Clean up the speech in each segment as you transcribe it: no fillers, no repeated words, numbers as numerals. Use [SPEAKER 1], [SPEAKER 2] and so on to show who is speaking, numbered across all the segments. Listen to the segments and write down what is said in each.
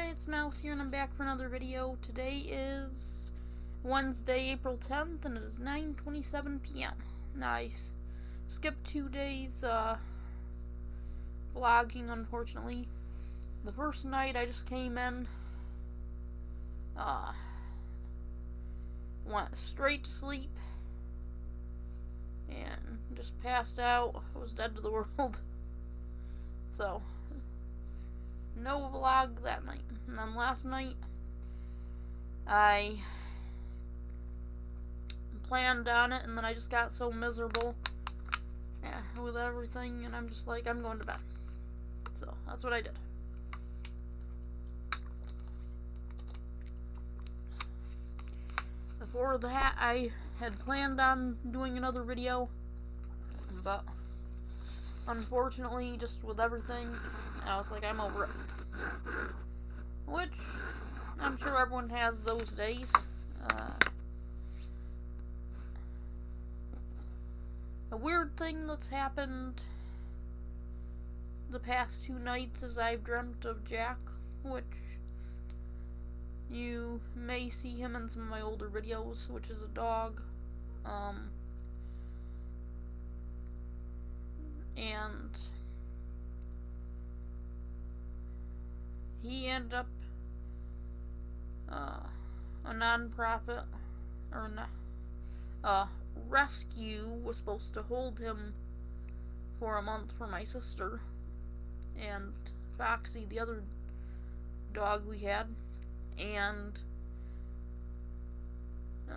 [SPEAKER 1] Hi, it's Mouse here, and I'm back for another video. Today is Wednesday, April 10th, and it is 9:27 p.m. Nice. Skipped 2 days, vlogging, unfortunately. The first night I just came in, went straight to sleep, and just passed out. I was dead to the world. So, no vlog that night. And then last night, I planned on it, and then I just got so miserable with everything, and I'm just like, I'm going to bed. So, that's what I did. Before that, I had planned on doing another video, but unfortunately, just with everything, I was like, I'm over it. Which, I'm sure everyone has those days. A weird thing that's happened the past 2 nights is I've dreamt of Jack, which you may see him in some of my older videos, which is a dog. And he ended up a non-profit, or rescue was supposed to hold him for a month for my sister and Foxy, the other dog we had, and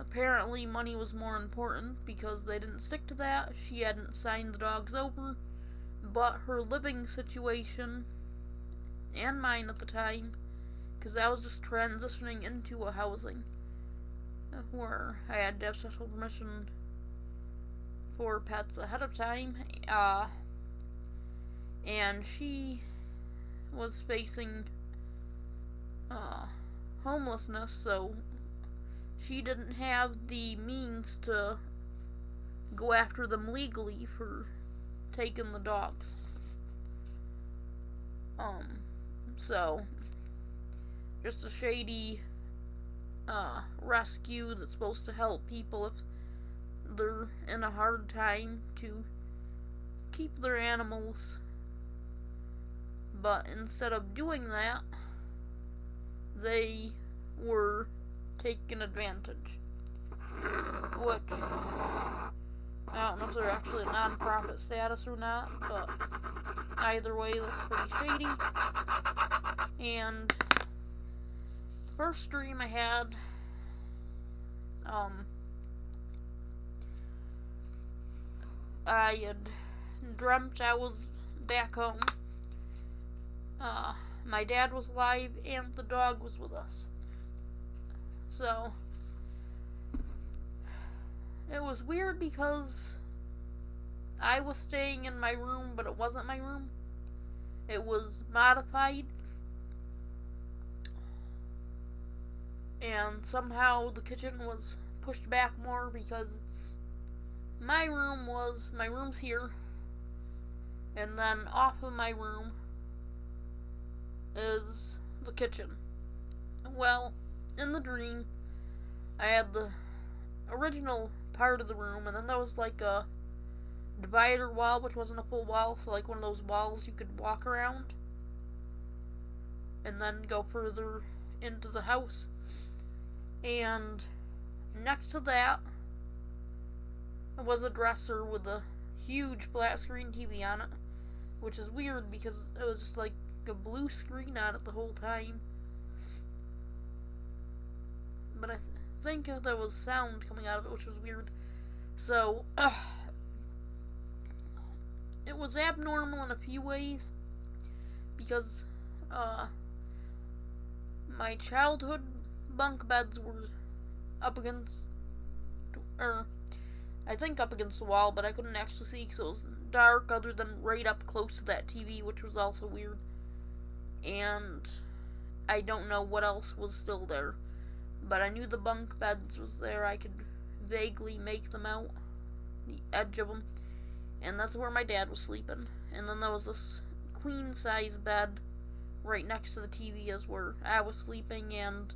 [SPEAKER 1] apparently money was more important because they didn't stick to that. She hadn't signed the dogs over, but her living situation, and mine at the time, because I was just transitioning into a housing where I had to have special permission for pets ahead of time, and she was facing homelessness, so she didn't have the means to go after them legally for taking the dogs. So just a shady rescue that's supposed to help people if they're in a hard time to keep their animals, but instead of doing that, they were taken advantage, which I don't know if they're actually a non-profit status or not, but either way, that's pretty shady. And the first dream I had, I had dreamt I was back home. My dad was alive and the dog was with us. So it was weird because I was staying in my room, but it wasn't my room. It was modified, and somehow the kitchen was pushed back more because my room's here, and then off of my room is the kitchen. Well, in the dream, I had the original part of the room, and then there was like a divider wall, which wasn't a full wall, so like one of those walls you could walk around and then go further into the house. And next to that was a dresser with a huge flat screen TV on it, which is weird because it was just like a blue screen on it the whole time. But I think there was sound coming out of it, which was weird. So, it was abnormal in a few ways because my childhood bunk beds were up against, or I think up against the wall, but I couldn't actually see because it was dark other than right up close to that TV, which was also weird. And I don't know what else was still there, but I knew the bunk beds was there. I could vaguely make them out, the edge of them, and that's where my dad was sleeping. And then there was this queen size bed right next to the TV is where I was sleeping, and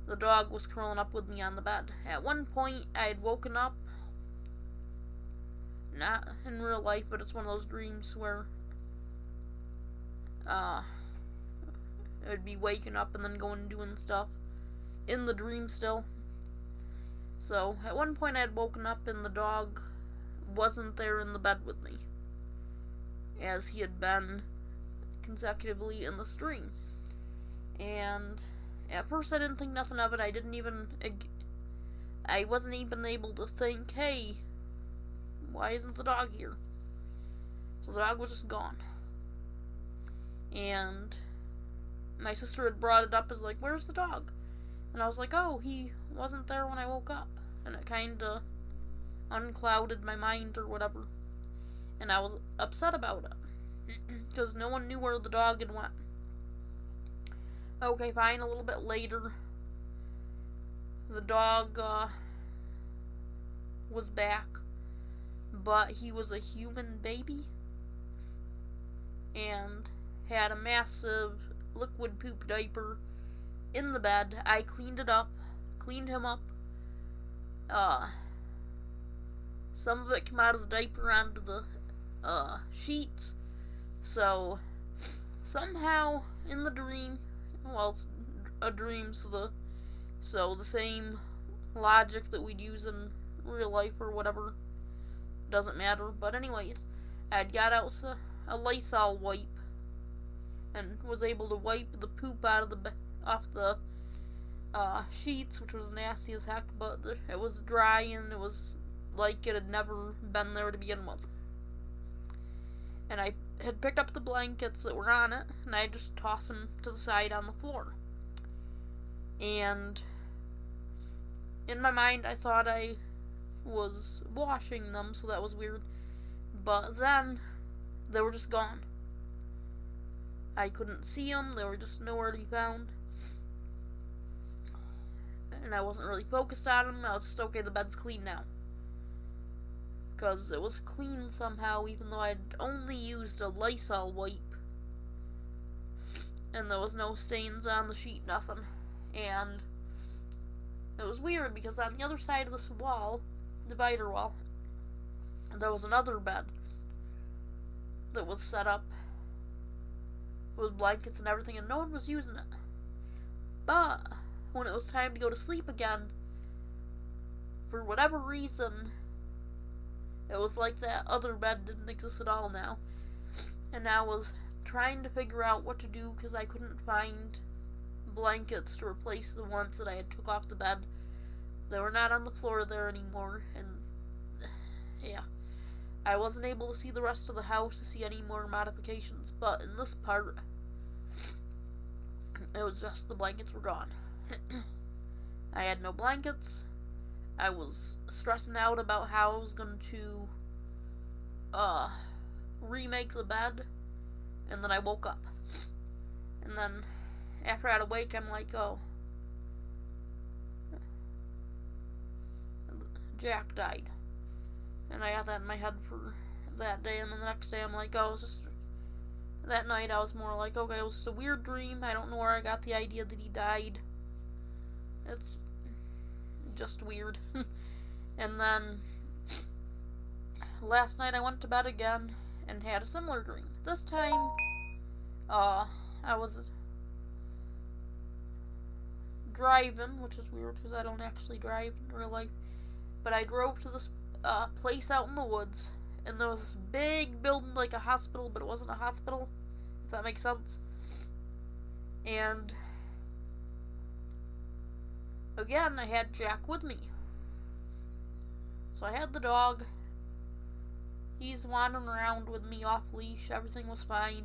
[SPEAKER 1] the dog was curling up with me on the bed. At one point, I had woken up, not in real life, but it's one of those dreams where I would be waking up and then going and doing stuff in the dream still. So, at one point I had woken up and the dog wasn't there in the bed with me, as he had been consecutively in the dream. And at first I didn't think nothing of it. I wasn't even able to think, hey, why isn't the dog here? So the dog was just gone. And my sister had brought it up as like, where's the dog? And I was like, oh, he wasn't there when I woke up. And it kinda unclouded my mind or whatever. And I was upset about it. Because no one knew where the dog had went. Okay, fine, a little bit later, the dog was back, but he was a human baby, and had a massive liquid poop diaper in the bed. I cleaned him up. Some of it came out of the diaper onto the sheets, so somehow in the dream, well, it's a dream, so the same logic that we'd use in real life or whatever doesn't matter. But anyways, I'd got out a Lysol wipe and was able to wipe the poop off the sheets, which was nasty as heck, but it was dry and it was like it had never been there to begin with. And I had picked up the blankets that were on it, and I just tossed them to the side on the floor. And in my mind, I thought I was washing them, so that was weird. But then, they were just gone. I couldn't see them, they were just nowhere to be found. And I wasn't really focused on them, I was just, okay, the bed's clean now. Because it was clean somehow, even though I'd only used a Lysol wipe. And there was no stains on the sheet, nothing. And it was weird, because on the other side of this wall, divider wall, there was another bed that was set up with blankets and everything, and no one was using it. But when it was time to go to sleep again, for whatever reason, it was like that other bed didn't exist at all now. And I was trying to figure out what to do, because I couldn't find blankets to replace the ones that I had took off the bed. They were not on the floor there anymore, and yeah. I wasn't able to see the rest of the house to see any more modifications, but in this part, it was just the blankets were gone. I had no blankets. I was stressing out about how I was going to remake the bed, and then I woke up. And then after I had awake, I'm like, oh, Jack died. And I got that in my head for that day, and then the next day I'm like, oh, it's just, that night I was more like, okay, it was just a weird dream, I don't know where I got the idea that he died. It's just weird. And then last night I went to bed again and had a similar dream. This time, I was driving, which is weird because I don't actually drive in real life, but I drove to this place out in the woods, and there was this big building like a hospital, but it wasn't a hospital, if that makes sense. And again, I had Jack with me. So I had the dog. He's wandering around with me off leash. Everything was fine.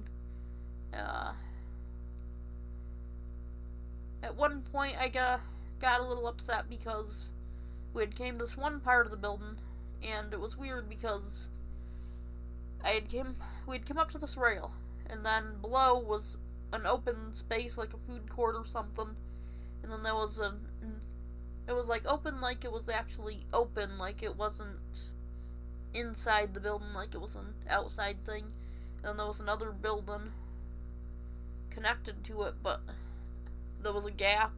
[SPEAKER 1] At one point, I got a little upset because we had came to this one part of the building, and it was weird because we'd come up to this rail, and then below was an open space like a food court or something, and then there was it was like open like it was actually open, like it wasn't inside the building like it was an outside thing. And then there was another building connected to it, but there was a gap,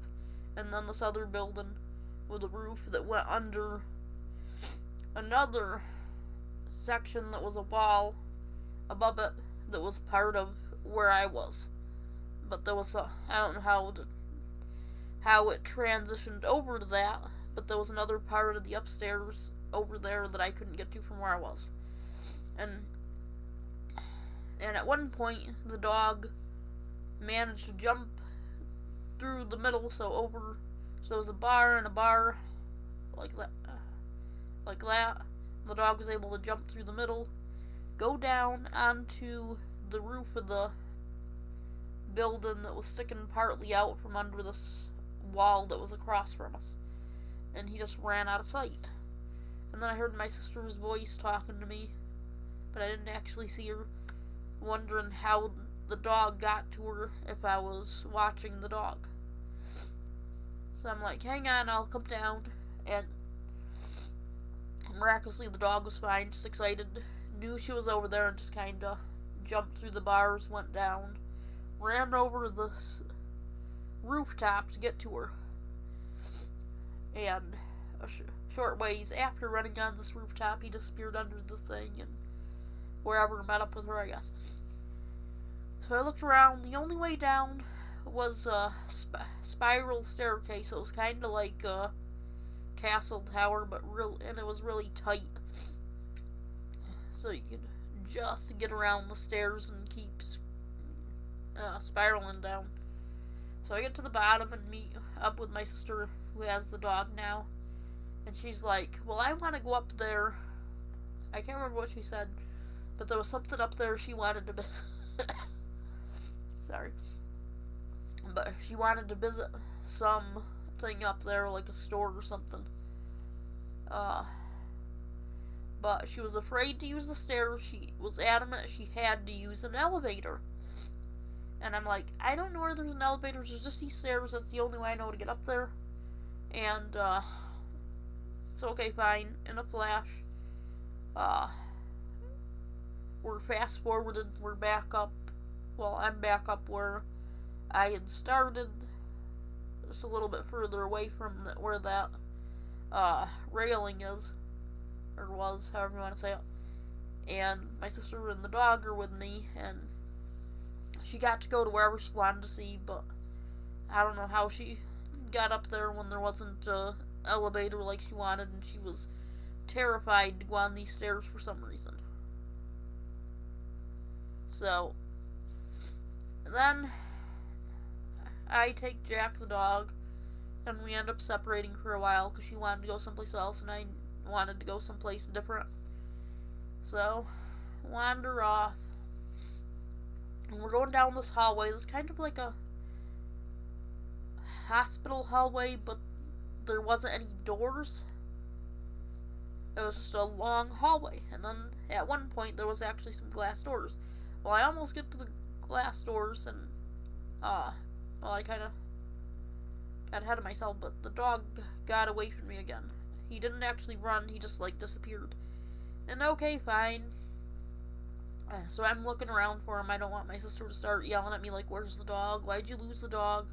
[SPEAKER 1] and then this other building with a roof that went under another section that was a wall above it that was part of where I was. But there was I don't know how it transitioned over to that, but there was another part of the upstairs over there that I couldn't get to from where I was. And at one point, the dog managed to jump through the middle, so there was a bar and a bar, like that. The dog was able to jump through the middle, go down onto the roof of the building that was sticking partly out from under this wall that was across from us, and he just ran out of sight. And then I heard my sister's voice talking to me, but I didn't actually see her, wondering how the dog got to her if I was watching the dog. So I'm like, hang on, I'll come down, and miraculously the dog was fine, just excited, knew she was over there, and just kinda jumped through the bars, went down, ran over the rooftop to get to her, and a short ways after running on this rooftop, he disappeared under the thing, and wherever met up with her, I guess. So I looked around. The only way down was a spiral staircase. It was kind of like a castle tower, but and it was really tight, so you could just get around the stairs and keep spiraling down. So I get to the bottom and meet up with my sister, who has the dog now, and she's like, well, I want to go up there. I can't remember what she said, but there was something up there she wanted to visit. Sorry. But she wanted to visit something up there, like a store or something. But she was afraid to use the stairs. She was adamant she had to use an elevator. And I'm like, I don't know where there's an elevator, there's just these stairs, that's the only way I know to get up there. And, it's okay, fine. In a flash, we're fast forwarded, we're back up. Well, I'm back up where I had started, just a little bit further away from where that, railing is, or was, however you want to say it. And my sister and the dog are with me, and she got to go to wherever she wanted to see, but I don't know how she got up there when there wasn't an elevator like she wanted, and she was terrified to go on these stairs for some reason. So then I take Jack the dog, and we end up separating for a while because she wanted to go someplace else and I wanted to go someplace different. So wander off, and we're going down this hallway. It's kind of like a hospital hallway, but there wasn't any doors. It was just a long hallway, and then at one point there was actually some glass doors. Well, I almost get to the glass doors, and I kind of got ahead of myself, but the dog got away from me again. He didn't actually run, he just like disappeared. And okay, fine. So I'm looking around for him. I don't want my sister to start yelling at me like, where's the dog? Why'd you lose the dog?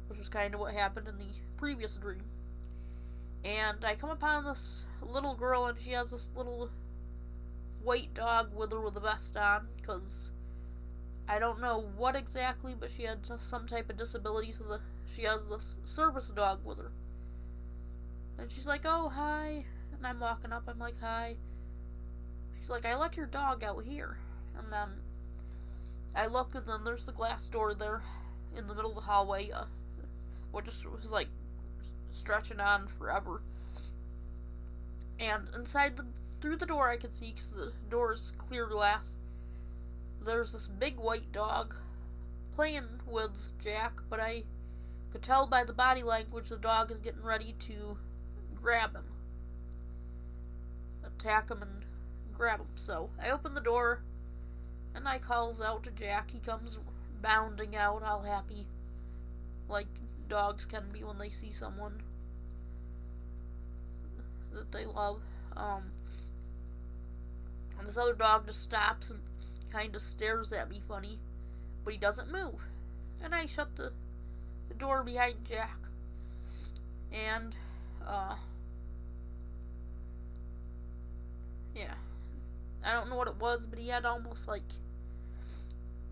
[SPEAKER 1] Which was kind of what happened in the previous dream. And I come upon this little girl, and she has this little white dog with her with a vest on, because I don't know what exactly, but she had some type of disability, so she has this service dog with her. And she's like, oh, hi. And I'm walking up, I'm like, hi. She's like, I let your dog out here. And then I look, and then there's the glass door there in the middle of the hallway, which was like stretching on forever. And through the door I could see, because the door is clear glass, there's this big white dog playing with Jack, but I could tell by the body language the dog is getting ready to grab him. Attack him and grab him. So I open the door, and I calls out to Jack. He comes bounding out, all happy, like dogs can be when they see someone that they love. And this other dog just stops and kind of stares at me funny, but he doesn't move. and I shut the door behind Jack. And, yeah. I don't know what it was, but he had almost like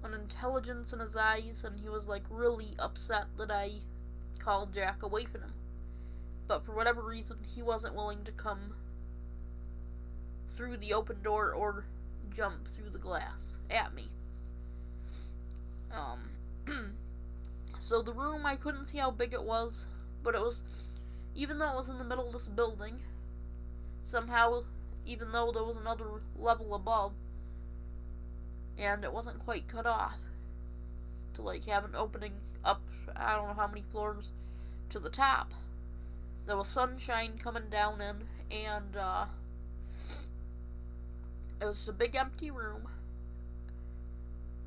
[SPEAKER 1] an intelligence in his eyes, and he was like really upset that I called Jack away from him. But for whatever reason, he wasn't willing to come through the open door or jump through the glass at me. So the room, I couldn't see how big it was, but it was, even though it was in the middle of this building, somehow, even though there was another level above, and it wasn't quite cut off to like have an opening up, I don't know how many floors to the top, there was sunshine coming down in, and it was a big empty room,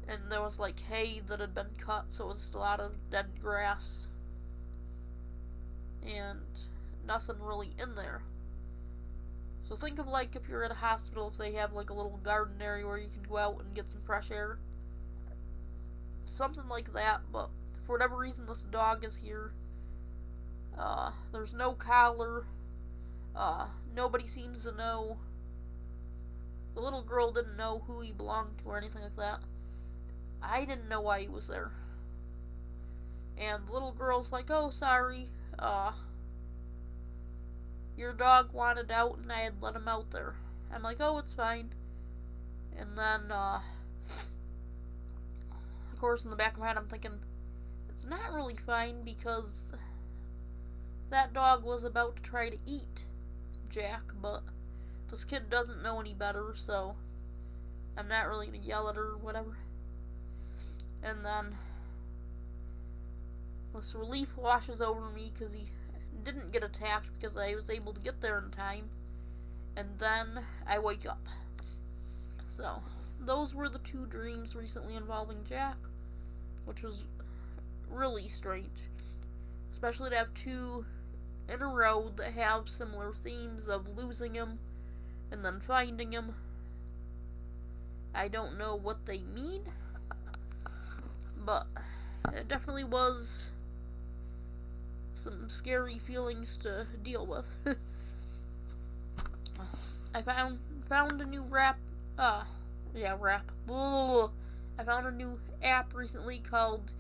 [SPEAKER 1] and there was like hay that had been cut, so it was just a lot of dead grass, and nothing really in there. So think of like if you're at a hospital, if they have like a little garden area where you can go out and get some fresh air. Something like that, but for whatever reason this dog is here. There's no collar. Nobody seems to know. The little girl didn't know who he belonged to or anything like that. I didn't know why he was there. And the little girl's like, oh, sorry, your dog wanted out and I had let him out there. I'm like, oh, it's fine. And then, of course, in the back of my head, I'm thinking, it's not really fine because that dog was about to try to eat Jack, but this kid doesn't know any better, so I'm not really gonna yell at her or whatever. And then this relief washes over me because he didn't get attacked because I was able to get there in time. And then I wake up. So, those were the 2 dreams recently involving Jack, which was really strange. Especially to have 2 in a row that have similar themes of losing him and then finding him. I don't know what they mean, but it definitely was some scary feelings to deal with. I found a new rap. I found a new app recently called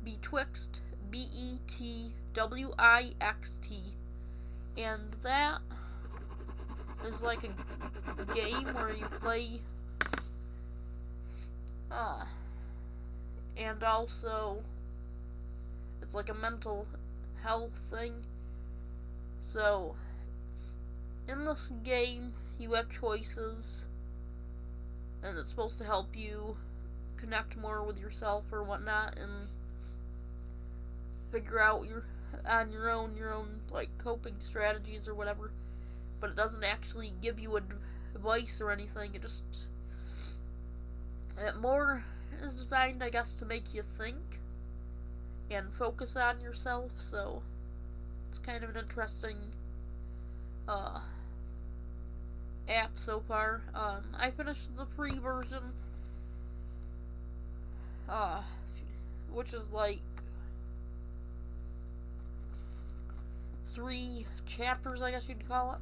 [SPEAKER 1] Betwixt, Betwixt, and that is like a game where you play, and also it's like a mental health thing. So in this game you have choices, and it's supposed to help you connect more with yourself or whatnot and figure out your own like coping strategies or whatever. But it doesn't actually give you advice or anything. It more is designed, I guess, to make you think and focus on yourself. So it's kind of an interesting app so far. I finished the free version, which is like 3 chapters, I guess you'd call it.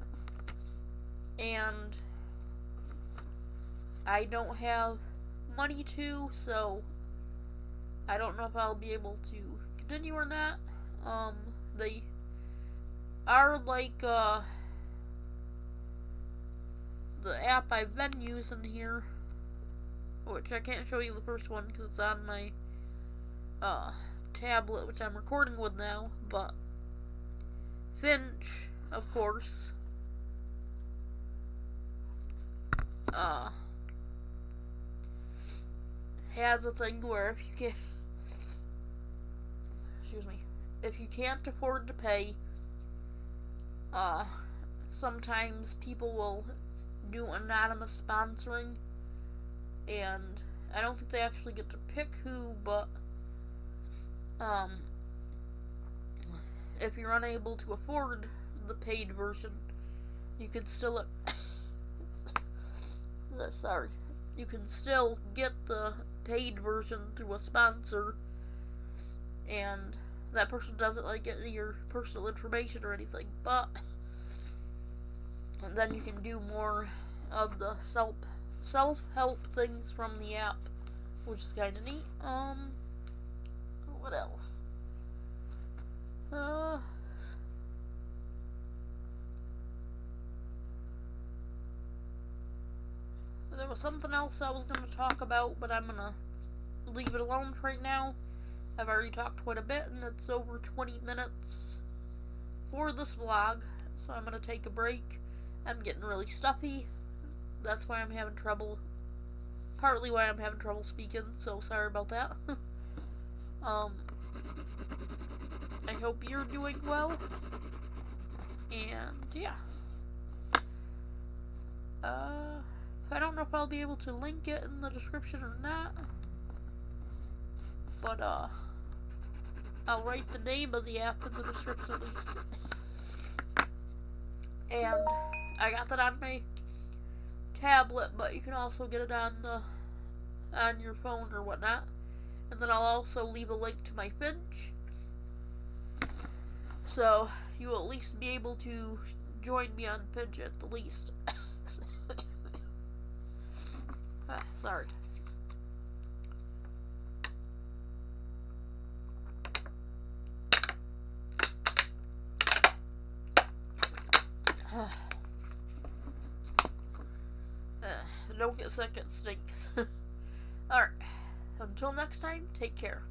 [SPEAKER 1] And I don't have money to, so I don't know if I'll be able to continue or not. They are like, the app I've been using here, which I can't show you the first one because it's on my, tablet, which I'm recording with now, but Finch, of course, has a thing where if you can't afford to pay, sometimes people will do anonymous sponsoring, and I don't think they actually get to pick who, but if you're unable to afford the paid version, you can still you can still get the paid version through a sponsor, and that person doesn't like get your personal information or anything, but and then you can do more of the self-help things from the app, which is kind of neat. What else? There was something else I was going to talk about, but I'm going to leave it alone right now. I've already talked quite a bit, and it's over 20 minutes for this vlog, so I'm going to take a break. I'm getting really stuffy. That's why I'm having trouble, partly why I'm having trouble speaking, so sorry about that. I hope you're doing well, and yeah. I don't know if I'll be able to link it in the description or not, but I'll write the name of the app in the description at least. And I got that on my tablet, but you can also get it on your phone or whatnot. And then I'll also leave a link to my Finch, so you will at least be able to join me on Finch at the least. Sorry. Don't get sick, it stinks. Alright, until next time, take care.